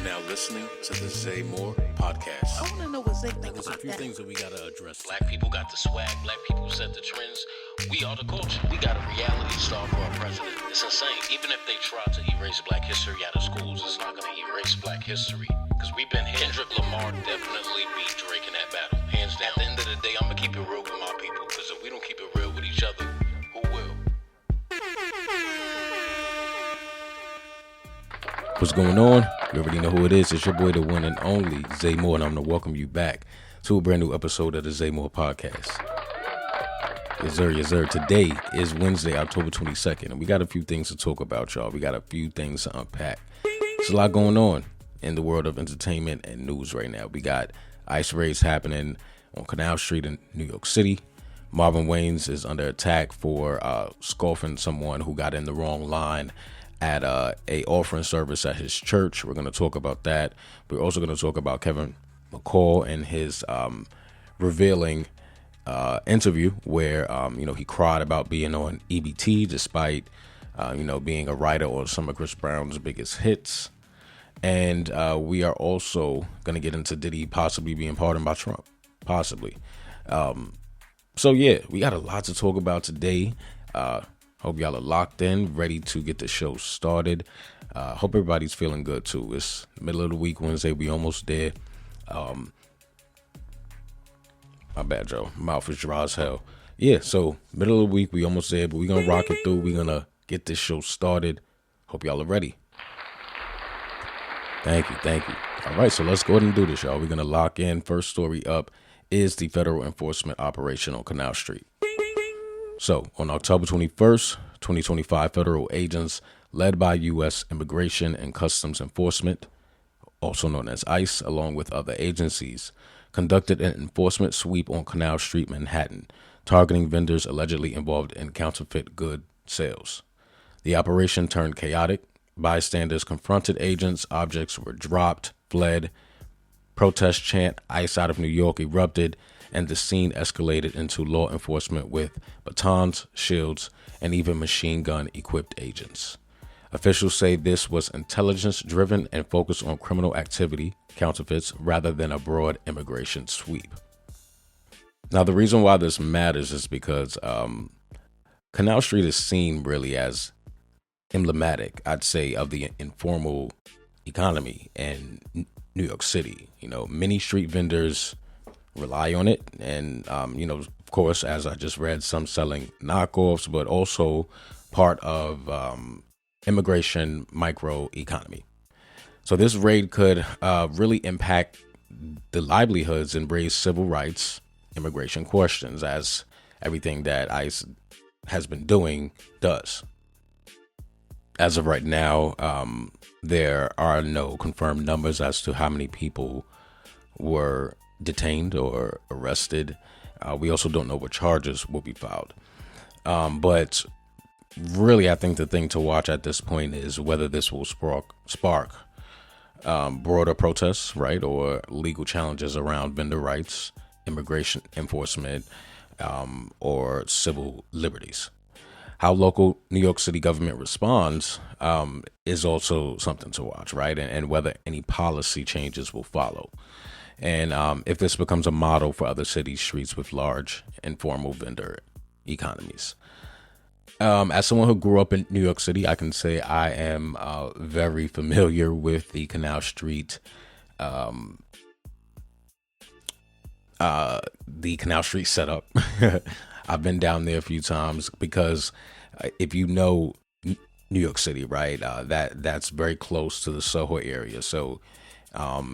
now listening to the Zay Moore podcast. I want to know what Zay thinks There's a about few that. things that we gotta address. Black people got the swag. Black people set the trends. We are the culture. We got a reality star for our president. It's insane. Even if they try to erase black history out of schools, it's not going to erase black history. Because we've been here. Kendrick Lamar definitely beat Drake in that battle. Hands down. At the end of the day, I'm going to keep it real with my people. Because if we don't keep it real with each other, who will? What's going on? You already know who it is. It's your boy, the one and only Zay Moore, and I'm going to welcome you back to a brand new episode of the Zay Moore podcast. Yes, sir. Yes, sir. Today is Wednesday, October 22nd, and we got a few things to talk about, y'all. We got a few things to unpack. There's a lot going on in the world of entertainment and news right now. We got ICE raids happening on Canal Street in New York City. Marvin Wayans is under attack for scoffing someone who got in the wrong line at a offering service at his church. We're going to talk about that. We're also going to talk about Kevin McCall and his revealing interview where, he cried about being on EBT despite, being a writer on some of Chris Brown's biggest hits. And we are also going to get into Diddy possibly being pardoned by Trump. Possibly. So, yeah, we got a lot to talk about today. Hope y'all are locked in, ready to get the show started. Hope everybody's feeling good, too. It's the middle of the week, Wednesday. We almost there. My bad, Joe. Mouth is dry as hell. Yeah, so middle of the week, we almost there, but we're going to rock it through. We're going to get this show started. Hope y'all are ready. Thank you. All right, so let's go ahead and do this, y'all. We're going to lock in. First story up is the federal enforcement operation on Canal Street. So, on October 21st, 2025, federal agents led by U.S. Immigration and Customs Enforcement, also known as ICE, along with other agencies, conducted an enforcement sweep on Canal Street, Manhattan, targeting vendors allegedly involved in counterfeit good sales. The operation turned chaotic. Bystanders confronted agents, objects were dropped, fled, protest chant, ICE out of New York erupted, and the scene escalated into law enforcement with batons, shields, and even machine gun-equipped agents. Officials say this was intelligence-driven and focused on criminal activity, counterfeits, rather than a broad immigration sweep. Now, the reason why this matters is because Canal Street is seen really as emblematic, I'd say, of the informal economy in New York City. Many street vendors rely on it. And, of course, as I just read, some selling knockoffs, but also part of immigration microeconomy. So this raid could really impact the livelihoods and raise civil rights immigration questions, as everything that ICE has been doing does. As of right now, there are no confirmed numbers as to how many people were detained or arrested. We also don't know what charges will be filed. But really, I think the thing to watch at this point is whether this will spark broader protests, right, or legal challenges around vendor rights, immigration enforcement, or civil liberties. How local New York City government responds is also something to watch, right, and whether any policy changes will follow. And if this becomes a model for other city streets with large informal vendor economies. As someone who grew up in New York City, I can say I am very familiar with the Canal Street, setup. I've been down there a few times because if you know New York City, right, that's very close to the Soho area. So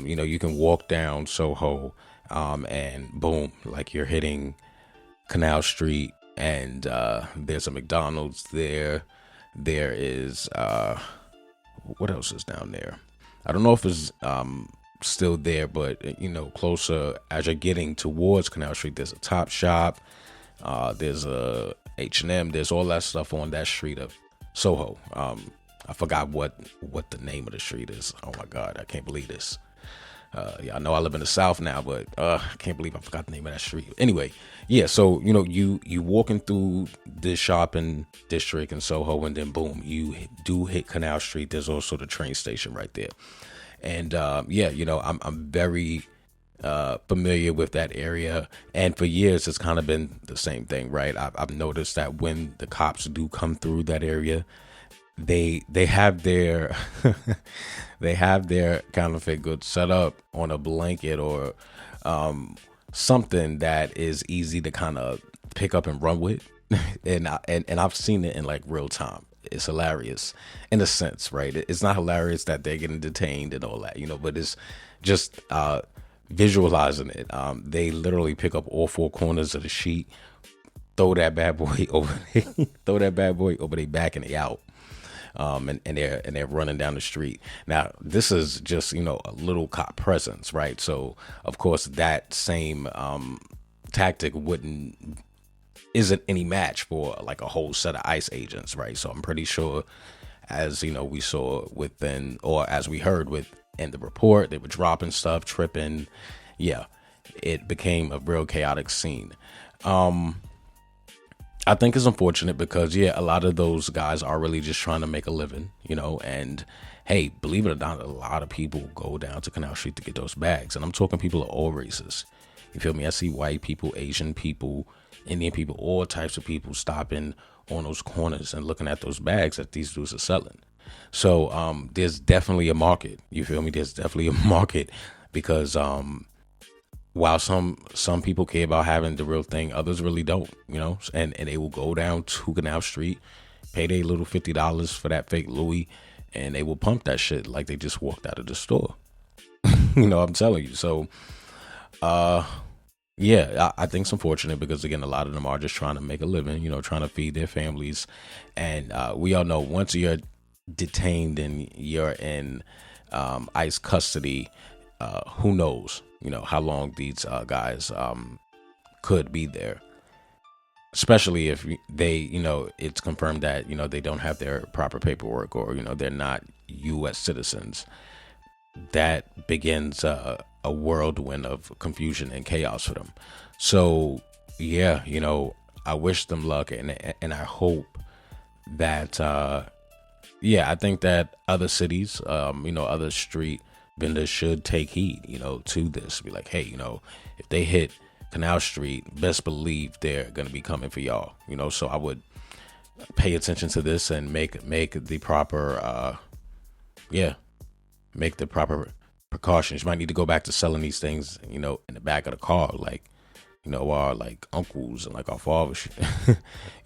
you can walk down Soho and boom, like you're hitting Canal Street, and there's a McDonald's there. There is, what else is down there? I don't know if it's still there, but, closer as you're getting towards Canal Street, there's a Top Shop, there's a H&M, there's all that stuff on that street of Soho. I forgot what the name of the street is. Oh my God, I can't believe this. I know I live in the South now, but I can't believe I forgot the name of that street. Anyway, yeah, so, you walking through this shopping district in Soho, and then boom, you do hit Canal Street. There's also the train station right there. And yeah, you know, I'm very familiar with that area, and for years it's kind of been the same thing, right? I've noticed that when the cops do come through that area, they have their they have their counterfeit goods set up on a blanket or something that is easy to kind of pick up and run with. and I've seen it in like real time. It's hilarious in a sense, right? It's not hilarious that they're getting detained and all that, you know, but it's just visualizing it. They literally pick up all four corners of the sheet, throw that bad boy over their back, and they out. And they're running down the street. Now, this is just, you know, a little cop presence, right? So, of course, that same tactic isn't any match for like a whole set of ICE agents, right? So I'm pretty sure, as you know, we saw within, or as we heard in the report, they were dropping stuff, tripping. Yeah, it became a real chaotic scene. I think it's unfortunate because, yeah, a lot of those guys are really just trying to make a living, you know, and hey, believe it or not, a lot of people go down to Canal Street to get those bags. And I'm talking people of all races. You feel me? I see white people, Asian people, Indian people, all types of people stopping on those corners and looking at those bags that these dudes are selling. So there's definitely a market. You feel me? There's definitely a market because while some people care about having the real thing, others really don't, you know, and they will go down to Canal Street, pay their little $50 for that fake Louis, and they will pump that shit like they just walked out of the store. You know, I'm telling you. So, yeah, I think it's unfortunate because, again, a lot of them are just trying to make a living, you know, trying to feed their families. And we all know once you're detained and you're in ICE custody, who knows? You know, how long these guys could be there, especially if they, you know, it's confirmed that, you know, they don't have their proper paperwork or, you know, they're not U.S. citizens. That begins a whirlwind of confusion and chaos for them. So, yeah, you know, I wish them luck and I hope that, yeah, I think that other cities, you know, other street vendors should take heed, you know, to this. Be like, hey, you know, if they hit Canal Street, best believe they're going to be coming for y'all, you know. So I would pay attention to this and make the proper, make the proper precautions. You might need to go back to selling these things, you know, in the back of the car, like, you know, our like uncles and like our fathers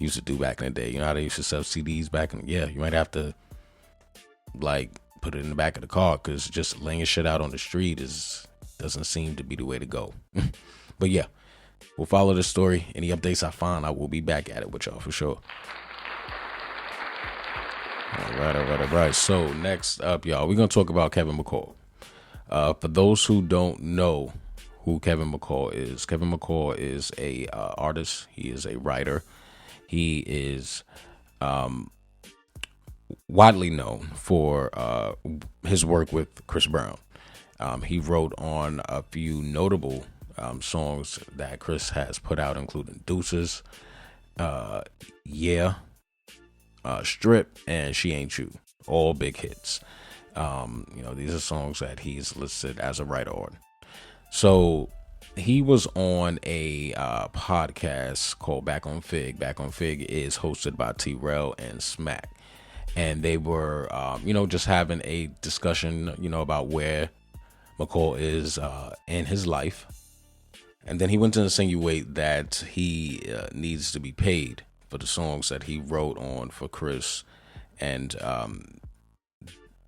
used to do back in the day. You know how they used to sell CDs back in, yeah, you might have to like put it in the back of the car because just laying shit out on the street doesn't seem to be the way to go. But yeah, we'll follow this story. Any updates I find, I will be back at it with y'all for sure. All right. So next up, y'all, we're going to talk about Kevin McCall. For those who don't know who Kevin McCall is a artist. He is a writer. He is widely known for his work with Chris Brown. He wrote on a few notable songs that Chris has put out, including Deuces, Strip, and She Ain't You. All big hits. You know, these are songs that he's listed as a writer on. So he was on a podcast called Back on Fig. Back on Fig is hosted by T-Rell and Smack. And they were, you know, just having a discussion, you know, about where McCall is in his life. And then he went to insinuate that he needs to be paid for the songs that he wrote on for Chris, and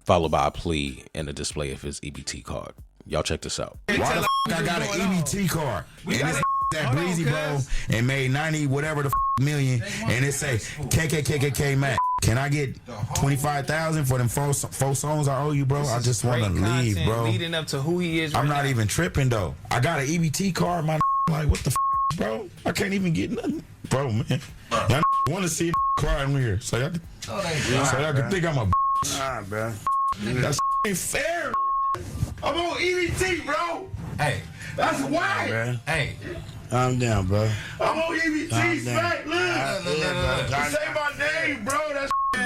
followed by a plea and a display of his EBT card. Y'all check this out. Why the I got an EBT card? And this that Breezy Bro and made 90 whatever the million, and it say KKKKK Mac. Can I get 25,000 for them four songs I owe you, bro? I just want to leave, bro. Leading up to who he is. I'm not even tripping though. I got an EBT card, my like what the bro? I can't even get nothing, bro, man. Y'all want to see crying here, so y'all can think I'm a. Nah, bro. That ain't fair. I'm on EBT, bro. Hey, that's why. Hey, Calm down, bro. I'm on EBT, Smack. Look. Say my name, bro. That's I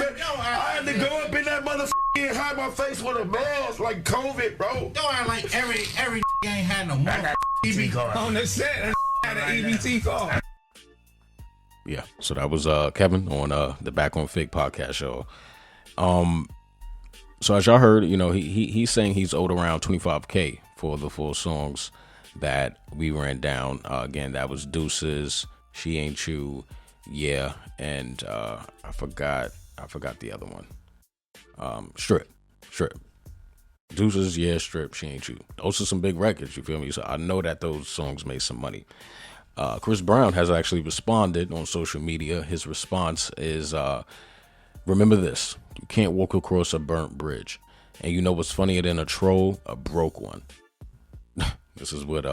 had to go up in that motherfucking hide my face with a mask like COVID, bro. Don't act like every ain't had no more. I got EBT card. On the set, had an EBT call. Yeah, so that was Kevin on the Back on Fig podcast show. So as y'all heard, he's saying he's owed around $25K for the full songs that we ran down. Again, that was Deuces, She Ain't You, Yeah, and I forgot the other one. Strip. Deuces, Yeah, Strip, She Ain't You. Those are some big records, you feel me? So I know that those songs made some money. Chris Brown has actually responded on social media. His response is, remember this, you can't walk across a burnt bridge. And you know what's funnier than a troll? A broke one. This is what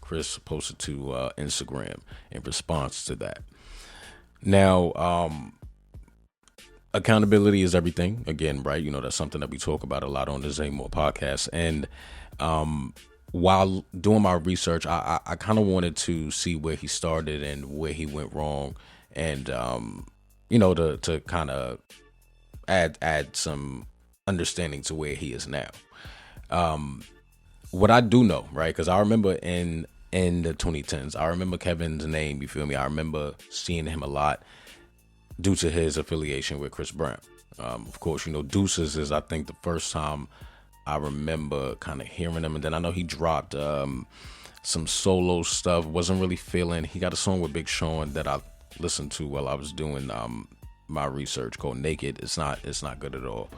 Chris posted to Instagram in response to that. Now, accountability is everything. Again, right? That's something that we talk about a lot on the Zay Moore podcast. And while doing my research, I kind of wanted to see where he started and where he went wrong, and to kind of add some understanding to where he is now. What I do know, right? Because I remember in the 2010s, I remember Kevin's name. You feel me? I remember seeing him a lot due to his affiliation with Chris Brown. Of course, Deuces is, I think, the first time I remember kind of hearing him, and then I know he dropped some solo stuff. Wasn't really feeling. He got a song with Big Sean that I listened to while I was doing my research called Naked. It's not good at all.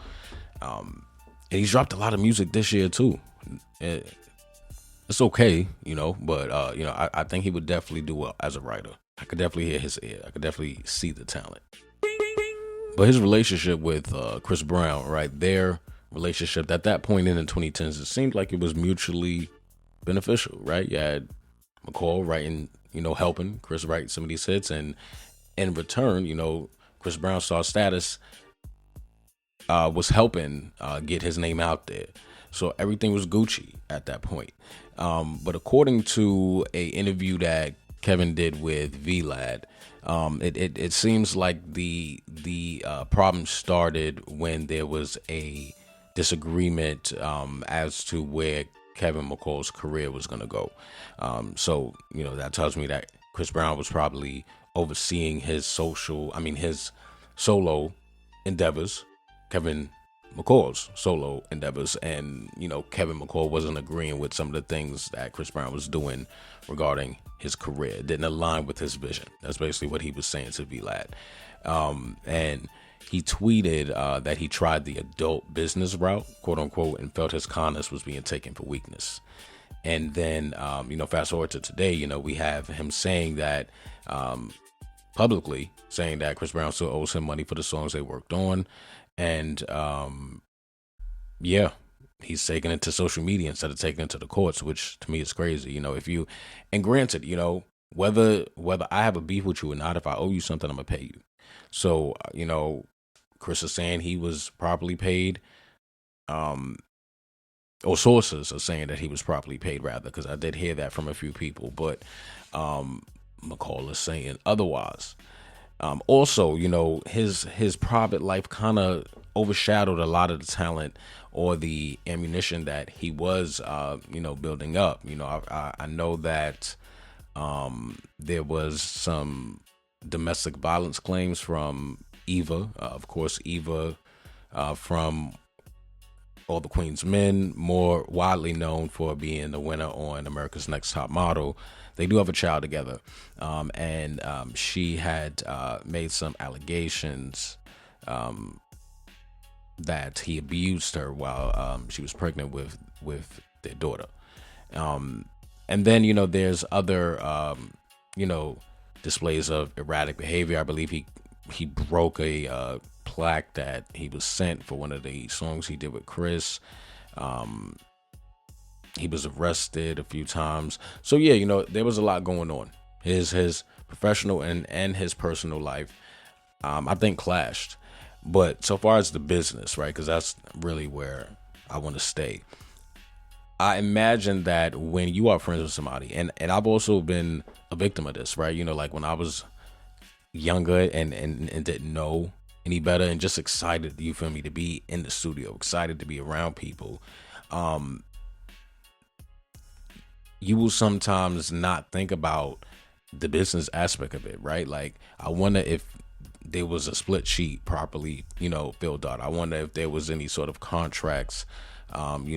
And he's dropped a lot of music this year too. It's okay, but I think he would definitely do well as a writer. I could definitely hear his ear. I could definitely see the talent. But his relationship with Chris Brown, right, their relationship at that point in the 2010s, it seemed like it was mutually beneficial, right? You had McCall writing, helping Chris write some of these hits, and in return, Chris Brown's star status was helping get his name out there. So everything was Gucci at that point. But according to a interview that Kevin did with VLAD, it seems like the problem started when there was a disagreement as to where Kevin McCall's career was going to go. So that tells me that Chris Brown was probably overseeing his solo endeavors, Kevin McCall's solo endeavors, and Kevin McCall wasn't agreeing with some of the things that Chris Brown was doing regarding his career. It didn't align with his vision. That's basically what he was saying to VLAD. And he tweeted that he tried the adult business route, quote unquote, and felt his kindness was being taken for weakness. And then, fast forward to today, we have him saying that, publicly saying that Chris Brown still owes him money for the songs they worked on. And, he's taking it to social media instead of taking it to the courts, which to me is crazy. And granted, whether I have a beef with you or not, if I owe you something, I'm gonna pay you. So, Chris is saying he was properly paid, or sources are saying that he was properly paid, rather, because I did hear that from a few people, but McCall is saying otherwise. Also, his private life kind of overshadowed a lot of the talent or the ammunition that he was, building up. I know that there was some domestic violence claims from Eva. Of course, Eva from All the Queen's Men, more widely known for being the winner on America's Next Top Model. They do have a child together, and she had made some allegations that he abused her while she was pregnant with their daughter. And then, there's other, displays of erratic behavior. I believe he broke a plaque that he was sent for one of the songs he did with Chris. He was arrested a few times. So yeah, there was a lot going on. His professional and his personal life, I think, clashed. But so far as the business, right, because that's really where I want to stay. I imagine that when you are friends with somebody, and I've also been a victim of this, right? Like when I was younger and didn't know any better, and just excited, you feel me, to be in the studio, excited to be around people. You will sometimes not think about the business aspect of it, right? Like, I wonder if there was a split sheet properly, filled out. I wonder if there was any sort of contracts, on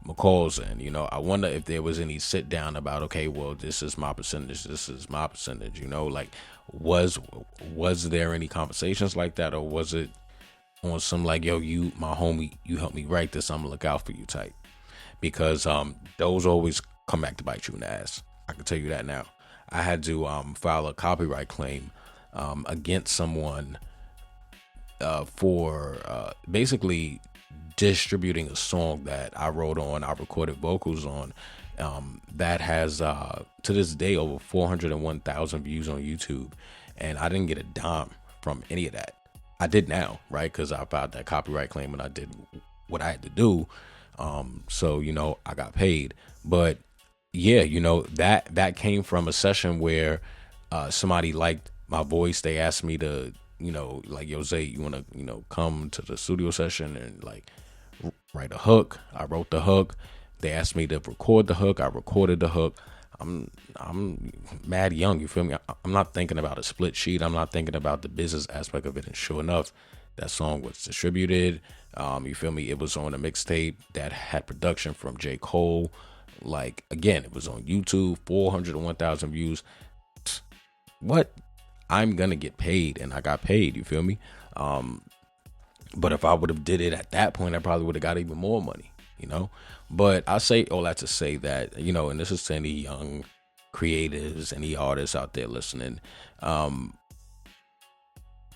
McCall's end. I wonder if there was any sit down about, okay, well, this is my percentage, like, was there any conversations like that, or was it on some like, yo, you my homie, you helped me write this, I'm gonna look out for you type? Because those always come back to bite you in the ass. I can tell you that now. I had to file a copyright claim against someone for basically distributing a song that I wrote on, I recorded vocals on, that has to this day over 401,000 views on YouTube, and I didn't get a dime from any of that. I did now, right? Because I filed that copyright claim and I did what I had to do. So, I got paid. But yeah, that came from a session where somebody liked my voice. They asked me to, like, yo, Zay, you want to, come to the studio session and like write a hook. I wrote the hook. They asked me to record the hook. I recorded the hook. I'm mad young, you feel me? I'm not thinking about a split sheet. I'm not thinking about the business aspect of it. And sure enough, that song was distributed. You feel me? It was on a mixtape that had production from J. Cole. Like, again, it was on YouTube, 401,000 views. What? I'm gonna get paid, and I got paid, you feel me? But if I would have did it at that point, I probably would have got even more money, But I say all that to say that, and this is to any young creatives, any artists out there listening,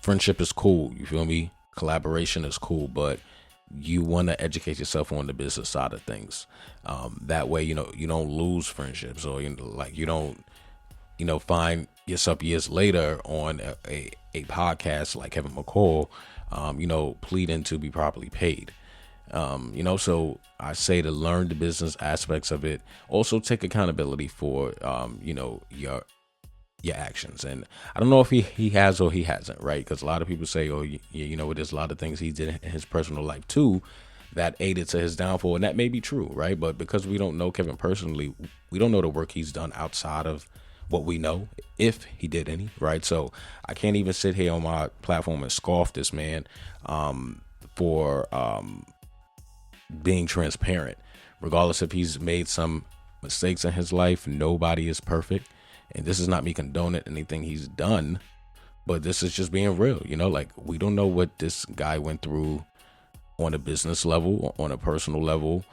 friendship is cool, you feel me? Collaboration is cool, but you want to educate yourself on the business side of things. That way, you don't lose friendships, or you don't, find yourself years later on a podcast like Kevin McCall, pleading to be properly paid. So I say to learn the business aspects of it. Also take accountability for, your actions. And I don't know if he has or he hasn't, right? Because a lot of people say, oh, there's a lot of things he did in his personal life too that aided to his downfall. And that may be true, right? But because we don't know Kevin personally, we don't know the work he's done outside of what we know, if he did any, right? So I can't even sit here on my platform and scoff this man for being transparent. Regardless if he's made some mistakes in his life, nobody is perfect. And this is not me condoning anything he's done, but this is just being real. Like, we don't know what this guy went through on a business level, on a personal level.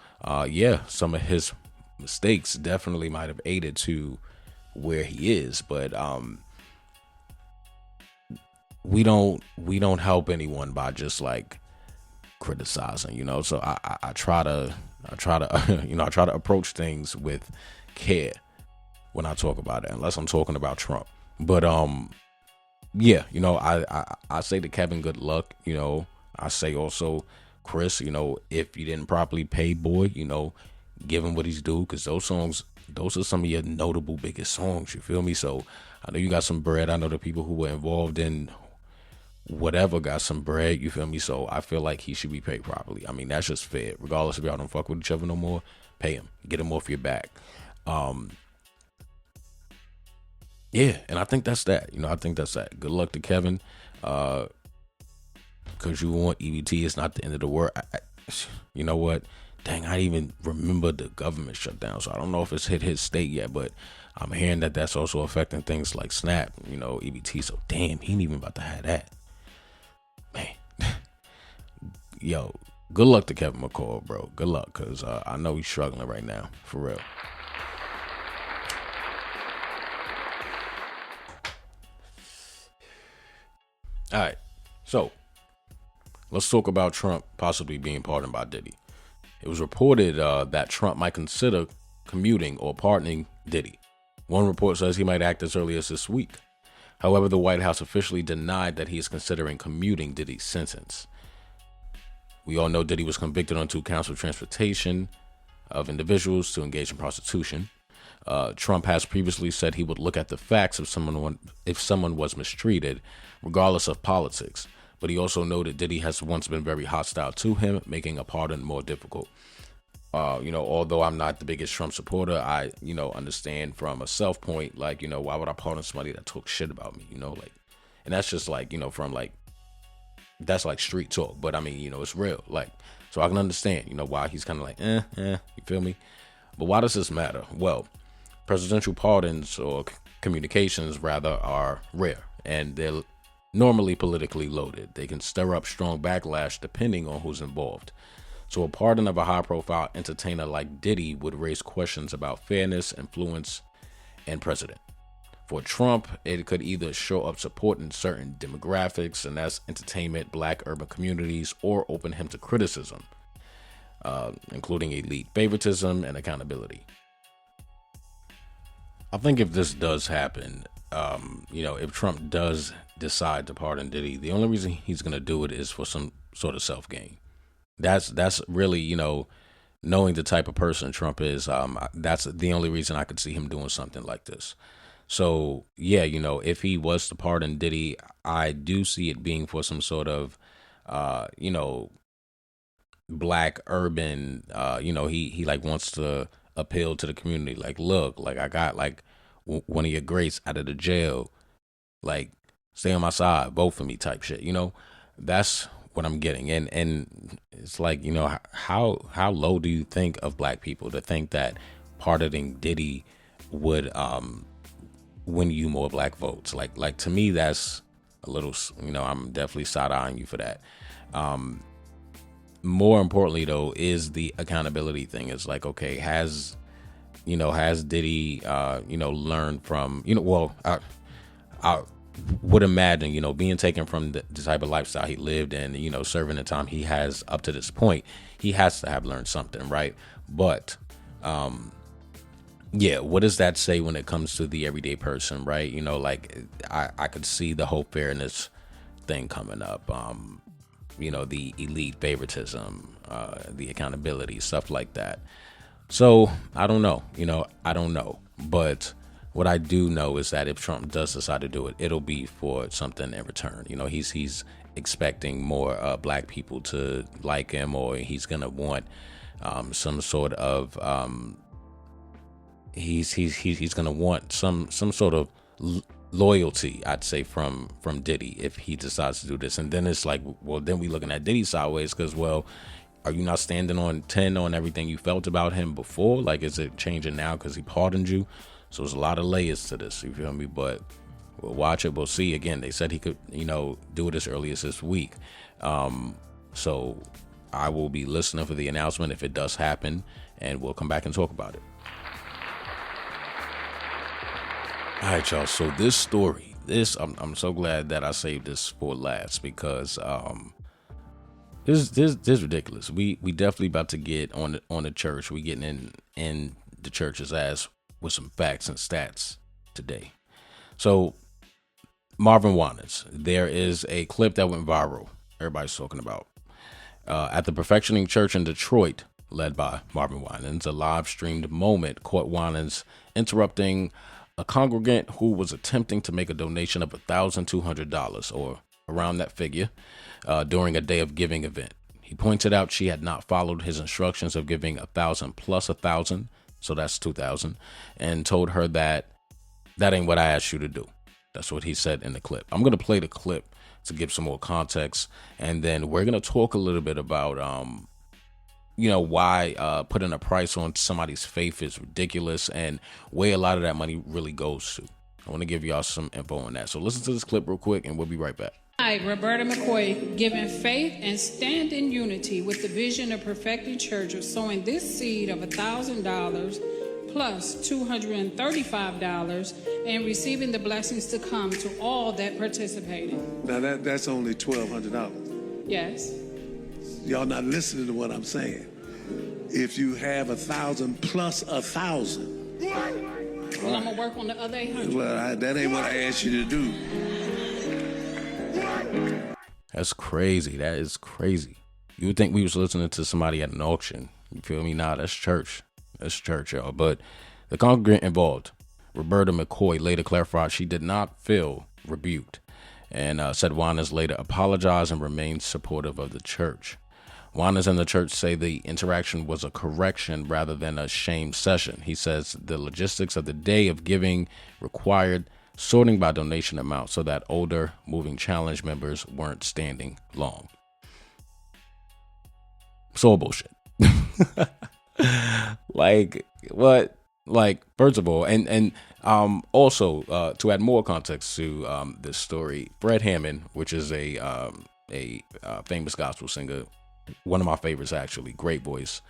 Some of his mistakes definitely might have aided to where he is, but we don't help anyone by just like criticizing, So I try to I try to approach things with care when I talk about it, unless I'm talking about Trump. But I say to Kevin, good luck. I say also, Chris, if you didn't properly pay boy, give him what he's due, because those are some of your notable biggest songs, you feel me? So I know you got some bread. I know the people who were involved in whatever got some bread, you feel me? So I feel like he should be paid properly. I mean, that's just fair. Regardless if y'all don't fuck with each other no more, pay him. Get him off your back. And I think that's that. I think that's that. Good luck to Kevin. Because you want EBT, it's not the end of the world. You know what? Dang, I didn't even remember the government shutdown, so I don't know if it's hit his state yet, but I'm hearing that that's also affecting things like SNAP, EBT. So damn, he ain't even about to have that. Man. Yo, good luck to Kevin McCall, bro. Good luck, because I know he's struggling right now, for real. All right, so let's talk about Trump possibly being pardoned by Diddy. It was reported that Trump might consider commuting or pardoning Diddy. One report says he might act as early as this week. However, the White House officially denied that he is considering commuting Diddy's sentence. We all know Diddy was convicted on 2 counts of transportation of individuals to engage in prostitution. Trump has previously said he would look at the facts if someone was mistreated, regardless of politics. but he also noted Diddy has once been very hostile to him, making a pardon more difficult. Although I'm not the biggest Trump supporter, I, understand from a self point, like, why would I pardon somebody that talks shit about me, and that's just like, that's like street talk, but I mean, it's real, like, so I can understand, why he's kind of like, you feel me? But why does this matter? Well, presidential pardons or communications rather are rare, and they're normally politically loaded. They can stir up strong backlash depending on who's involved. So a pardon of a high-profile entertainer like Diddy would raise questions about fairness, influence, and precedent. For Trump, it could either show up support in certain demographics, and that's entertainment, black urban communities, or open him to criticism, including elite favoritism and accountability. I think if this does happen, if Trump does decide to pardon Diddy, the only reason he's going to do it is for some sort of self-gain. That's really, knowing the type of person Trump is, that's the only reason I could see him doing something like this. So, yeah, if he was to pardon Diddy, I do see it being for some sort of, black urban, he like wants to appeal to the community. Like, look, like I got like one of your greats out of the jail, like stay on my side, vote for me type shit, that's what I'm getting. And it's like, how low do you think of black people to think that pardoning Diddy would, win you more black votes? Like to me, that's a little, I'm definitely side-eyeing you for that. More importantly though, is the accountability thing. It's like, okay, has Diddy, learned from, I would imagine, being taken from the type of lifestyle he lived and, serving the time he has up to this point, he has to have learned something, right? But, yeah, what does that say when it comes to the everyday person, right? I could see the whole fairness thing coming up, the elite favoritism, the accountability, stuff like that. So I don't know, I don't know. But what I do know is that if Trump does decide to do it, it'll be for something in return. He's expecting more black people to like him, or he's going to want some sort of he's going to want some sort of loyalty, I'd say, from Diddy if he decides to do this. And then it's like, well, then we looking at Diddy sideways, because, well, are you not standing on 10 on everything you felt about him before? Like, is it changing now because he pardoned you? So there's a lot of layers to this, you feel me? But we'll watch it, we'll see. Again, they said he could, do it as early as this week. So I will be listening for the announcement if it does happen, and we'll come back and talk about it. All right, y'all. So this story, I'm so glad that I saved this for last, because this is ridiculous. We definitely about to get on the church. We getting in the church's ass with some facts and stats today. So Marvin Winans, there is a clip that went viral. Everybody's talking about at the Perfectioning Church in Detroit, led by Marvin Winans. A live streamed moment caught Winans interrupting a congregant who was attempting to make a donation of $1,200 or around that figure during a day of giving event. He pointed out she had not followed his instructions of giving 1,000 plus 1,000, so that's 2,000, and told her that ain't what I asked you to do. That's what he said in the clip. I'm going to play the clip to give some more context, and then we're going to talk a little bit about why putting a price on somebody's faith is ridiculous and where a lot of that money really goes to. I want to give y'all some info on that. So listen to this clip real quick and we'll be right back. Hi, Roberta McCoy, giving faith and stand in unity with the vision of Perfecting Church of sowing this seed of $1,000 plus $235 and receiving the blessings to come to all that participated. Now that's only $1,200. Yes. Y'all not listening to what I'm saying. If you have 1,000 plus 1,000. Well, I'm gonna work on the other 800. Well, that ain't what I asked you to do. That's crazy. That is crazy. You would think we was listening to somebody at an auction. You feel me? Nah, that's church. That's church, y'all. But the congregant involved, Roberta McCoy, later clarified she did not feel rebuked. And said Juanes later apologized and remained supportive of the church. Juanes and the church say the interaction was a correction rather than a shame session. He says the logistics of the day of giving required sorting by donation amount so that older moving challenge members weren't standing long. So bullshit. Like what? Like, first of all, and also to add more context to this story, Fred Hammond, which is a famous gospel singer, one of my favorites actually, great voice.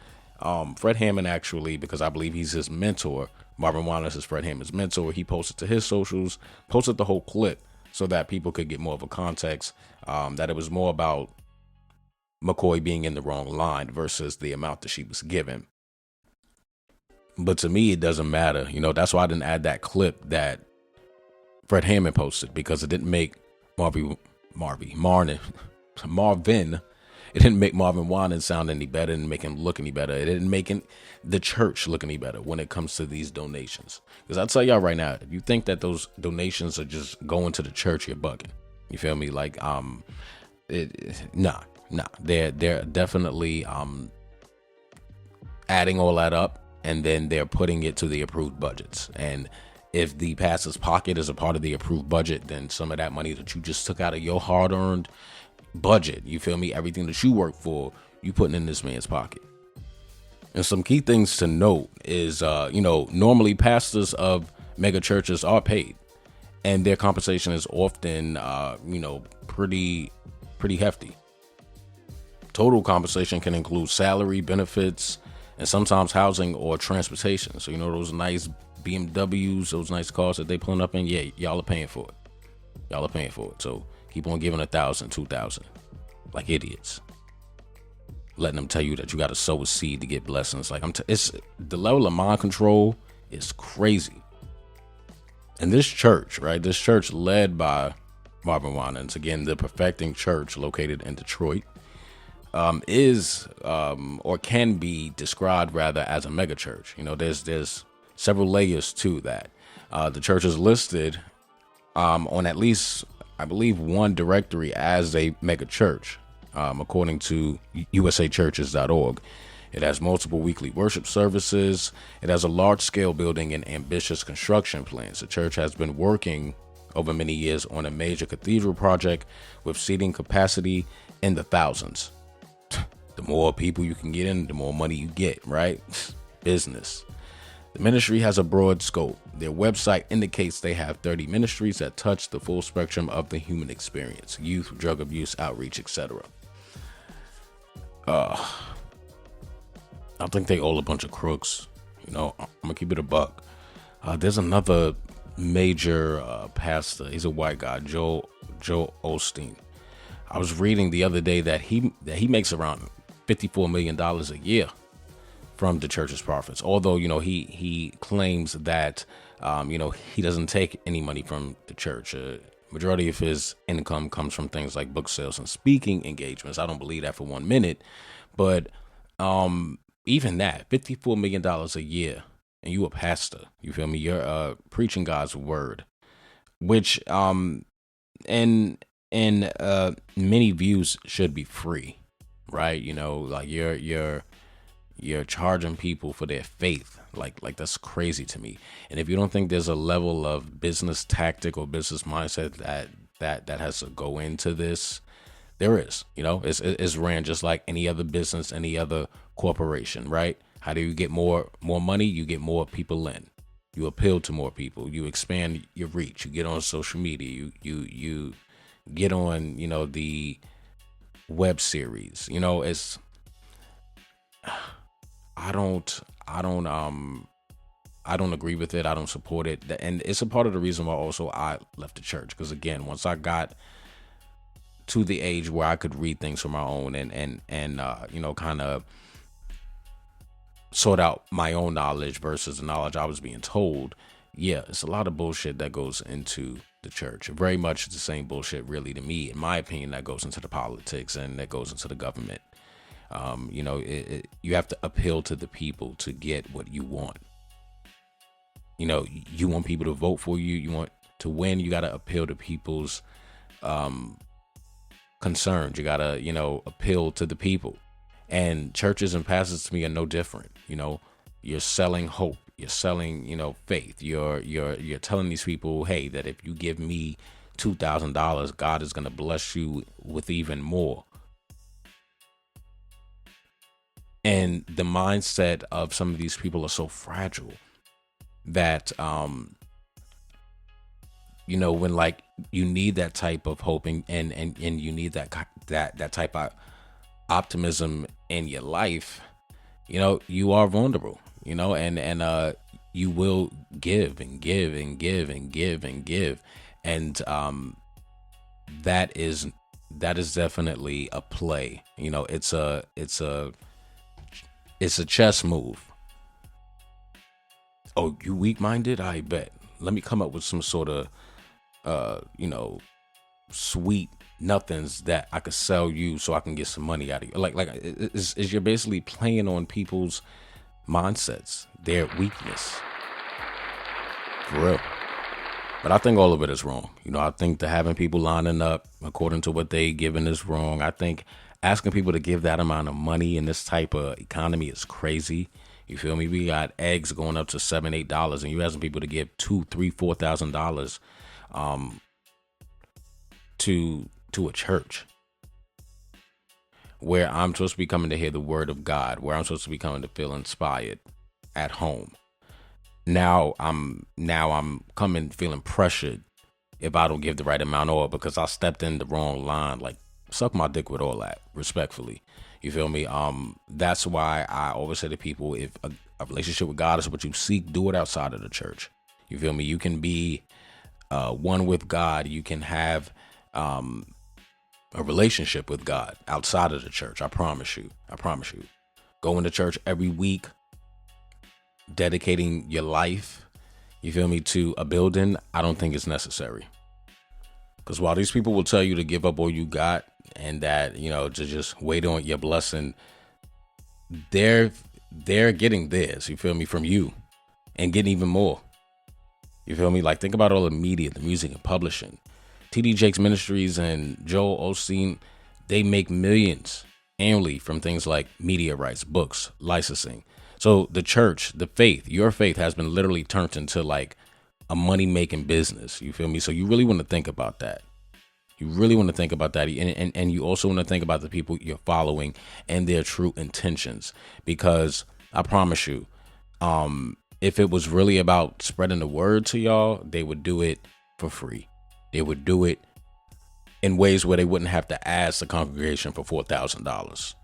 Fred Hammond actually, because I believe he's his mentor, Marvin Winans is Fred Hammond's mentor. He posted to his socials, posted the whole clip so that people could get more of a context, that it was more about McCoy being in the wrong line versus the amount that she was given. But to me, it doesn't matter. You know, that's why I didn't add that clip that Fred Hammond posted, because it didn't make Marvin. It didn't make Marvin Winans sound any better. It didn't make him look any better. It didn't make the church look any better when it comes to these donations. Because I'll tell y'all right now, if you think that those donations are just going to the church, you're bugging. You feel me? Like, nah. They're definitely adding all that up, and then they're putting it to the approved budgets. And if the pastor's pocket is a part of the approved budget, then some of that money that you just took out of your hard-earned budget, you feel me, everything that you work for, you putting in this man's pocket. And some key things to note is, normally pastors of mega churches are paid, and their compensation is often, pretty hefty. Total compensation can include salary, benefits, and sometimes housing or transportation. So, those nice BMWs, those nice cars that they pulling up in, yeah, y'all are paying for it. So keep on giving 1,000, 2,000 like idiots. Letting them tell you that you got to sow a seed to get blessings. Like it's the level of mind control is crazy. And this church, right? This church led by Marvin Winans, again, the Perfecting Church located in Detroit, is or can be described rather as a mega church. There's several layers to that. The church is listed on at least, I believe, one directory as a mega church, according to usachurches.org. It has multiple weekly worship services. It has a large-scale building and ambitious construction plans. The church has been working over many years on a major cathedral project with seating capacity in the thousands. The more people you can get in, the more money you get, right? Business. The ministry has a broad scope. Their website indicates they have 30 ministries that touch the full spectrum of the human experience: youth, drug abuse, outreach, etc. I think they all a bunch of crooks. I'm gonna keep it a buck. There's another major pastor. He's a white guy, Joel Osteen. I was reading the other day that he makes around $54 million a year from the church's profits. Although, he claims that, he doesn't take any money from the church. Majority of his income comes from things like book sales and speaking engagements. I don't believe that for 1 minute. But even that, $54 million a year, and you a pastor, you feel me? You're preaching God's word, which in many views should be free, right? Like you're charging people for their faith. Like that's crazy to me. And if you don't think there's a level of business tactic or business mindset that has to go into this, there is. It's ran just like any other business, any other corporation, right? How do you get more money? You get more people in. You appeal to more people. You expand your reach. You get on social media. You get on, the web series. It's I don't agree with it. I don't support it. And it's a part of the reason why also I left the church. Because again, once I got to the age where I could read things for my own and kind of sort out my own knowledge versus the knowledge I was being told. Yeah, it's a lot of bullshit that goes into the church. Very much the same bullshit, really, to me, in my opinion, that goes into the politics and that goes into the government. You have to appeal to the people to get what you want. You want people to vote for you. You want to win. You got to appeal to people's concerned. You gotta, appeal to the people. And churches and pastors to me are no different. You're selling hope. You're selling, faith. You're telling these people, hey, that if you give me $2,000, God is gonna bless you with even more. And the mindset of some of these people are so fragile that, when like you need that type of hope and you need that type of optimism in your life, you are vulnerable, and you will give and give and give and give and give. And that is definitely a play. It's a chess move. Oh, you weak-minded? I bet. Let me come up with some sort of, sweet nothings that I could sell you so I can get some money out of you. Like you're basically playing on people's mindsets, their weakness. For real. But I think all of it is wrong. I think that having people lining up according to what they given is wrong. I think asking people to give that amount of money in this type of economy is crazy. You feel me? We got eggs going up to $7, $8, and you asking people to give $2,000, $3,000, $4,000 to a church where I'm supposed to be coming to hear the word of God, where I'm supposed to be coming to feel inspired at home. Now I'm coming feeling pressured if I don't give the right amount or because I stepped in the wrong line. Like, suck my dick with all that, respectfully. You feel me? That's why I always say to people, if a relationship with God is what you seek, do it outside of the church. You feel me? You can be one with God. You can have a relationship with God outside of the church. I promise you. Going to church every week, dedicating your life, you feel me, to a building, I don't think it's necessary. Because while these people will tell you to give up all you got and that, to just wait on your blessing, they're getting theirs, you feel me, from you and getting even more. You feel me? Like, think about all the media, the music and publishing. TD Jakes Ministries and Joel Osteen, they make millions annually from things like media rights, books, licensing. So the church, the faith, your faith has been literally turned into like a money-making business. You feel me? So you really want to think about that. And you also want to think about the people you're following and their true intentions. Because I promise you, if it was really about spreading the word to y'all, they would do it for free. They would do it in ways where they wouldn't have to ask the congregation for $4,000.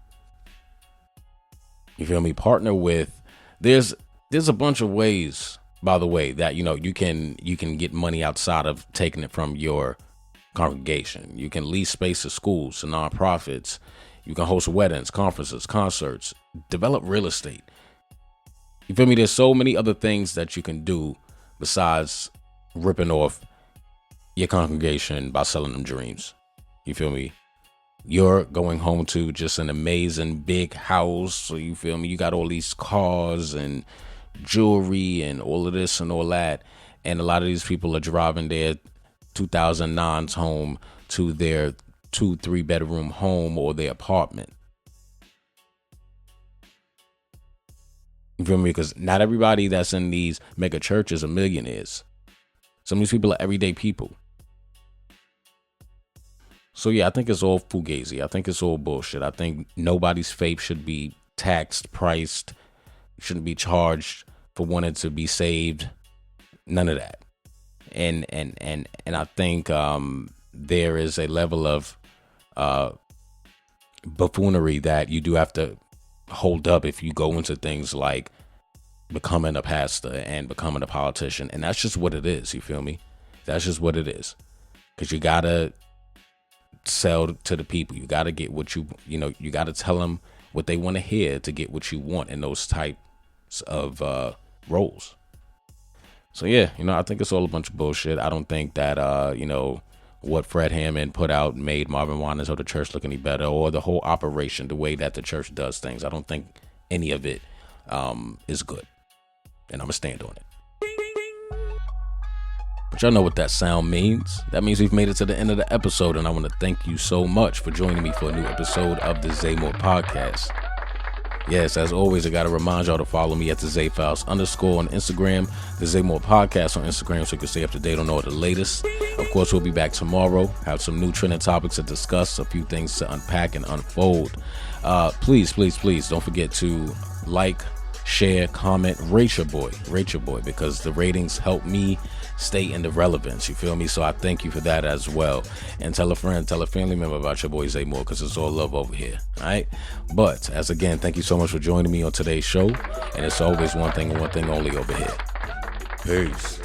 You feel me? Partner with, there's a bunch of ways, by the way, that, you can get money outside of taking it from your congregation. You can lease space to schools, to nonprofits. You can host weddings, conferences, concerts, develop real estate. You feel me? There's so many other things that you can do besides ripping off your congregation by selling them dreams. You feel me? You're going home to just an amazing big house. So you feel me? You got all these cars and jewelry and all of this and all that. And a lot of these people are driving their 2009s home to their 2-3 bedroom home or their apartment. You feel me? Because not everybody that's in these mega churches are millionaires. Some of these people are everyday people. So yeah, I think it's all fugazi. I think it's all bullshit. I think nobody's faith should be taxed, priced, shouldn't be charged for wanting to be saved. None of that. And I think there is a level of buffoonery that you do have to hold up if you go into things like becoming a pastor and becoming a politician. And that's just what it is. You feel me? That's just what it is. Because you gotta sell to the people. You gotta get what you gotta tell them what they want to hear to get what you want in those types of roles. So yeah, I think it's all a bunch of bullshit. I don't think that what Fred Hammond put out made Marvin Winans or the church look any better, or the whole operation, the way that the church does things. I don't think any of it is good, and I'm gonna stand on it. But y'all know what that sound means. That means we've made it to the end of the episode, and I want to thank you so much for joining me for a new episode of the Zaymore Podcast. Yes, as always, I got to remind y'all to follow me at the ZayFiles_ on Instagram, the Zaymore Podcast on Instagram, so you can stay up to date on all the latest. Of course, we'll be back tomorrow, have some new trending topics to discuss, a few things to unpack and unfold. Please don't forget to like, share, comment, rate your boy, because the ratings help me stay in the relevance, you feel me? So I thank you for that as well. And tell a friend, tell a family member about your boy Zaymore, because it's all love over here, all right? But as again, thank you so much for joining me on today's show, and it's always one thing and one thing only over here. Peace.